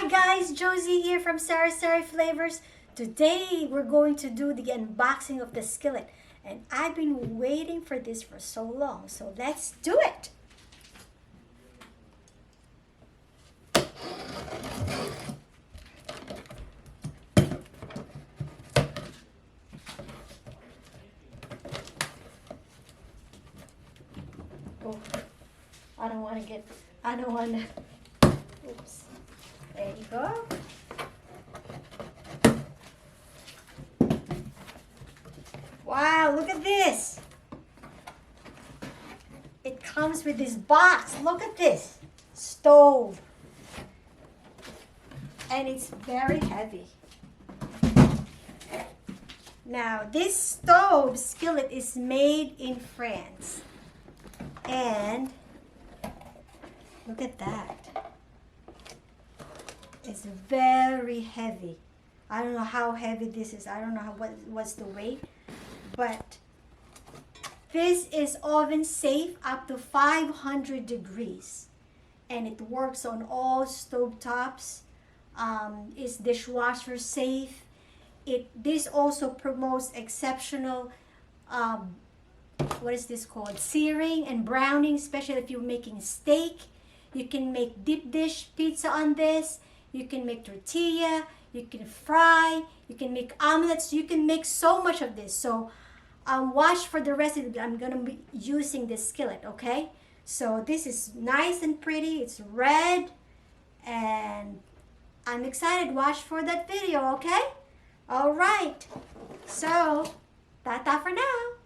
guys, Josie here from Sari Flavors. Today we're going to do the unboxing of the skillet, and I've been waiting for this for so long, so let's do it. Oh, I don't want to, oops. There you go. Wow, look at this. It comes with this box. Look at this stove. And it's very heavy. Now, this stove skillet is made in France. And look at that. It's very heavy. I don't know how heavy this is. I don't know what's the weight. But this is oven safe up to 500 degrees. And it works on all stove tops. It's dishwasher safe. This also promotes exceptional, what is this called? Searing and browning, especially if you're making steak. You can make deep dish pizza on this. You can make tortilla. You can fry. You can make omelets. You can make so much of this. So watch for the recipe. I'm going to be using this skillet, okay? So this is nice and pretty. It's red. And I'm excited. Watch for that video, okay? All right. So, ta-ta for now.